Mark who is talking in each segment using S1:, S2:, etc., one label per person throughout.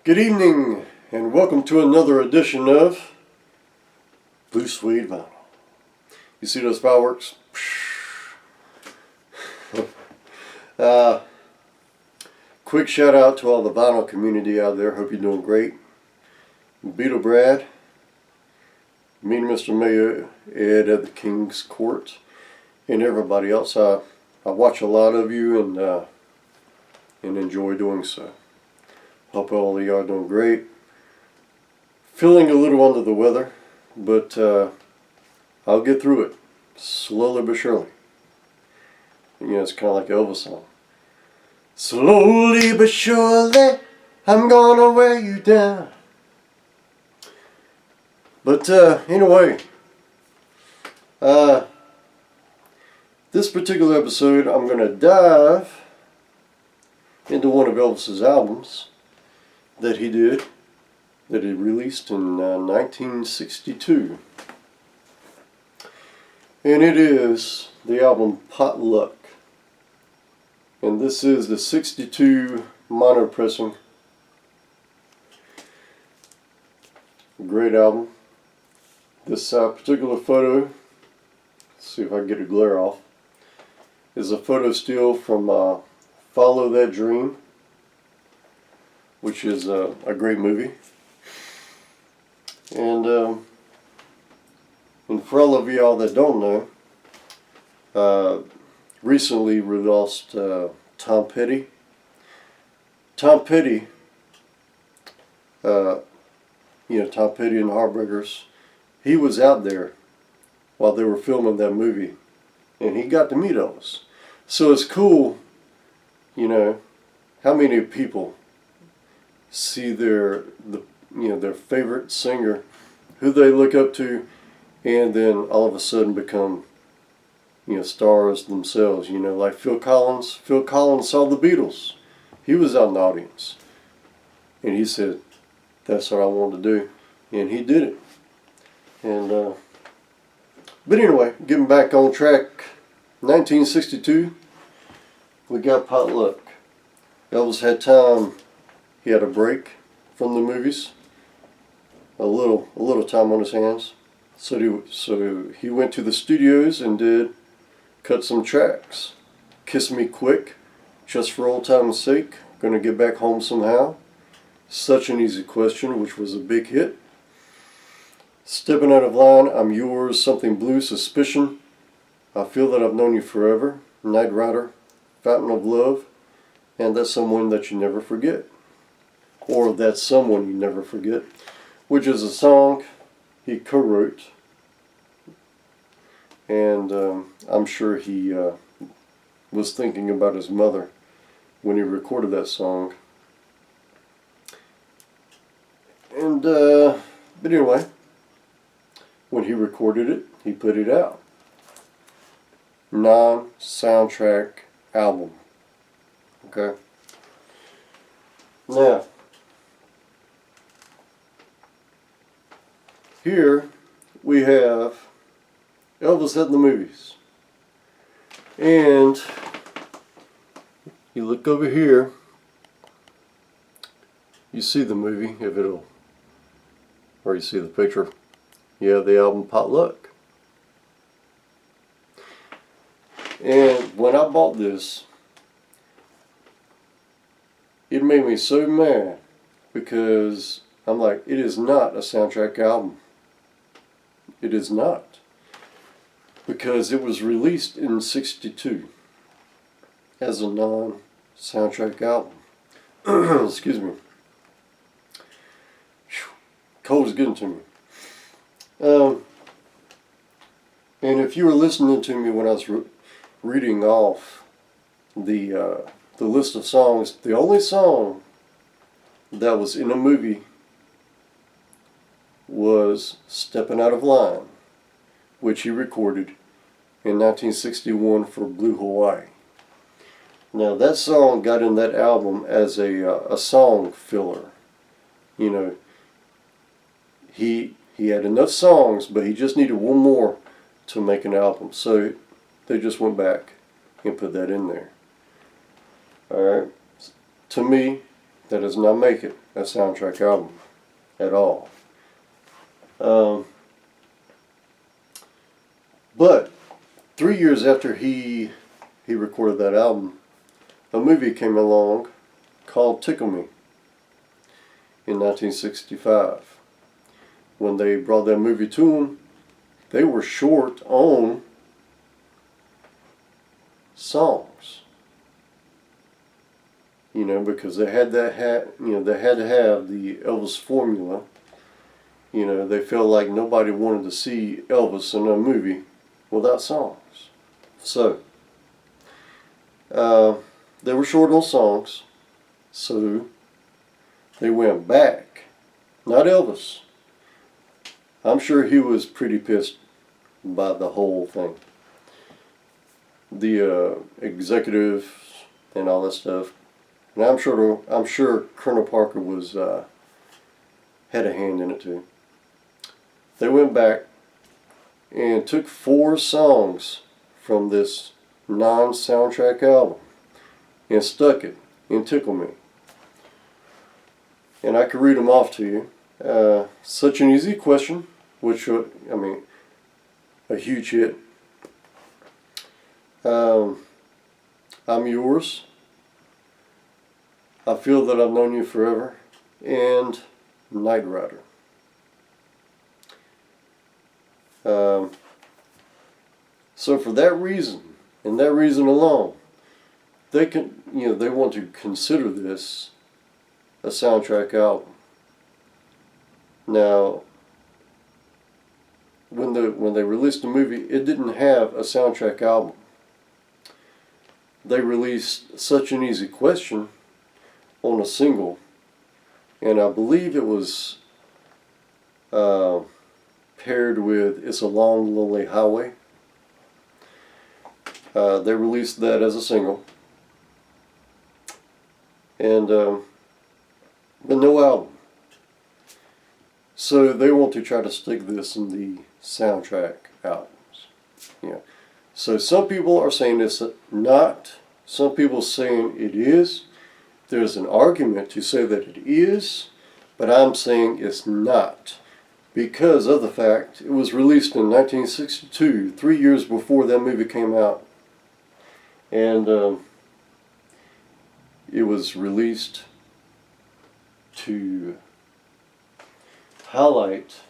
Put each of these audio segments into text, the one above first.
S1: Good evening, and welcome to another edition of Blue Suede Vinyl. You see those fireworks? Quick shout out to all the vinyl community out there. Hope you're doing great. Beatle Brad, me and Mr. Mayo, Ed at the King's Court, and everybody else. I watch a lot of you and enjoy doing so. Hope all of you are doing great. Feeling a little under the weather, but I'll get through it, slowly but surely. You know, it's kind of like the Elvis song. Slowly but surely, I'm gonna wear you down. But anyway, this particular episode, I'm gonna dive into one of Elvis's albums that he released in 1962. And it is the album Potluck. And this is the 62 mono pressing. Great album. This particular photo, let's see if I can get a glare off, is a photo still from Follow That Dream, which is a great movie. And for all of y'all that don't know, recently we lost Tom Petty. Tom Petty, Tom Petty and the Heartbreakers, he was out there while they were filming that movie, and he got to meet Elvis. So it's cool, how many people see their favorite singer, who they look up to, and then all of a sudden become stars themselves. Like Phil Collins. Phil Collins saw the Beatles. He was out in the audience, and he said, "That's what I wanted to do," and he did it. And but anyway, getting back on track. 1962, we got Potluck. Elvis had time. He had a break from the movies. A little time on his hands. So he went to the studios and cut some tracks. Kiss Me Quick, Just for Old Time's Sake, Gonna Get Back Home Somehow, Such an Easy Question, which was a big hit. Stepping Out of Line, I'm Yours, Something Blue, Suspicion, I Feel That I've Known You Forever, Night Rider, Fountain of Love, and That's Someone That You Never Forget. Or That's Someone You Never Forget, which is a song he co-wrote, and I'm sure he was thinking about his mother when he recorded that song. And but anyway, when he recorded it, he put it out. Non-soundtrack album. Okay. Now, here we have Elvis at the movies. And you look over here, you see the movie, or you see the picture. You have the album Potluck. And when I bought this, it made me so mad because I'm like, it is not a soundtrack album. It is not. Because it was released in '62 as a non-soundtrack album. Excuse me. Cold is getting to me. And if you were listening to me when I was reading off the list of songs, the only song that was in a movie was Stepping Out of Line, which he recorded in 1961 for Blue Hawaii. Now that song got in that album as a song filler. He had enough songs, but he just needed one more to make an album. So they just went back and put that in there. Alright. To me, that does not make it a soundtrack album at all. But 3 years after he recorded that album, a movie came along called Tickle Me in 1965. When they brought that movie to him, they were short on songs. You know, because they had they had to have the Elvis formula. You know, they felt like nobody wanted to see Elvis in a movie without songs. So, they were short on songs, so they went back. Not Elvis. I'm sure he was pretty pissed by the whole thing. The executive and all that stuff. And I'm sure Colonel Parker was had a hand in it too. They went back and took 4 songs from this non-soundtrack album and stuck it in Tickle Me. And I could read them off to you. Such an Easy Question, which, a huge hit. I'm Yours. I Feel That I've Known You Forever. And Night Rider. So for that reason, and that reason alone, they want to consider this a soundtrack album. Now, when they released the movie, it didn't have a soundtrack album. They released Such an Easy Question on a single, and I believe it was paired with It's a Long, Lonely Highway. They released that as a single, and but no album. So they want to try to stick this in the soundtrack albums. Yeah. So some people are saying it's not. Some people saying it is. There's an argument to say that it is, but I'm saying it's not, because of the fact it was released in 1962, 3 years before that movie came out. And it was released to highlight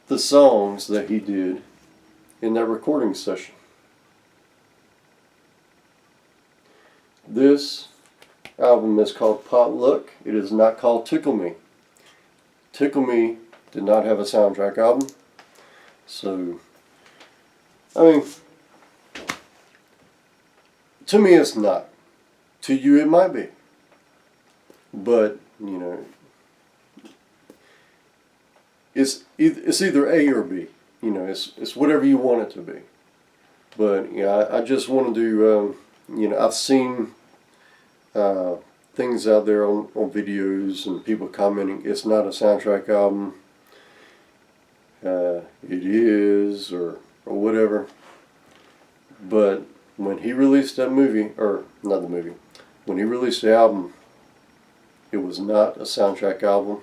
S1: the songs that he did in that recording session. This album is called Potluck. It is not called Tickle Me. Tickle Me did not have a soundtrack album. So, to me it's not. To you it might be. But, it's either A or B. It's whatever you want it to be. But, I just wanted to, I've seen things out there on videos and people commenting it's not a soundtrack album. It is, or whatever. But when he released that movie, or not the movie, when he released the album, it was not a soundtrack album.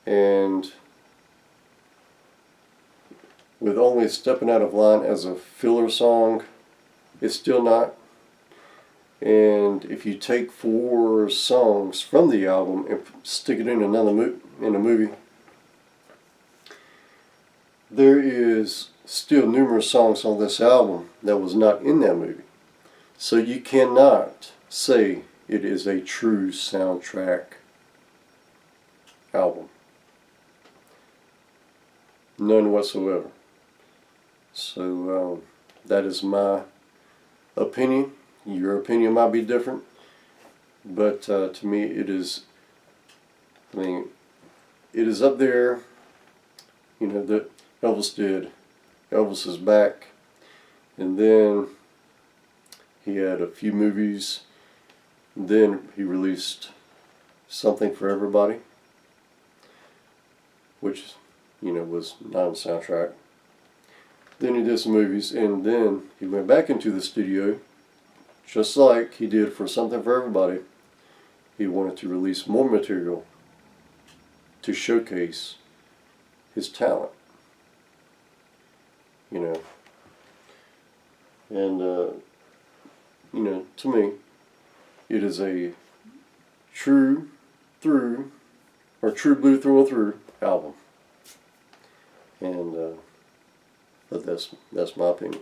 S1: And with only Stepping Out of Line as a filler song, it's still not. And if you take 4 songs from the album and stick it in in a movie, there is still numerous songs on this album that was not in that movie. So you cannot say it is a true soundtrack album. None whatsoever. So that is my opinion. Your opinion might be different, but to me it is, it is up there, that Elvis did. Elvis is Back, and then he had a few movies, and then he released Something for Everybody, which, was not a soundtrack. Then he did some movies, and then he went back into the studio, just like he did for Something for Everybody, he wanted to release more material to showcase his talent. You know, and you know, to me, it is a true blue through and through album. And but that's my opinion.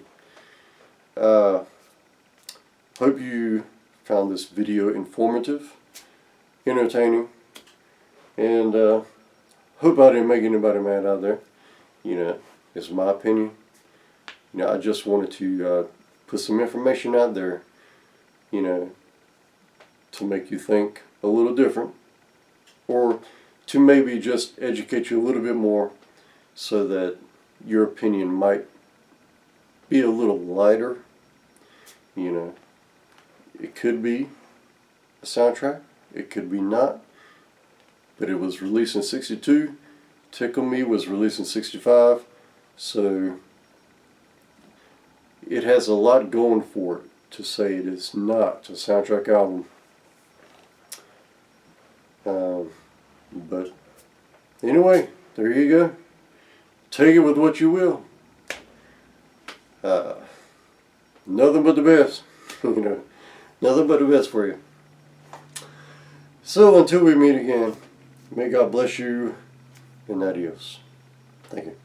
S1: Hope you found this video informative, entertaining, and hope I didn't make anybody mad out there. You know, it's my opinion. You know, I just wanted to put some information out there, you know, to make you think a little different, or to maybe just educate you a little bit more so that your opinion might be a little lighter. You know, it could be a soundtrack, it could be not, but it was released in '62. Tickle Me was released in '65, so it has a lot going for it to say it is not a soundtrack album. But anyway, there you go. Take it with what you will. Nothing but the best. You know, nothing but the best for you. So until we meet again, may God bless you and adios. Thank you.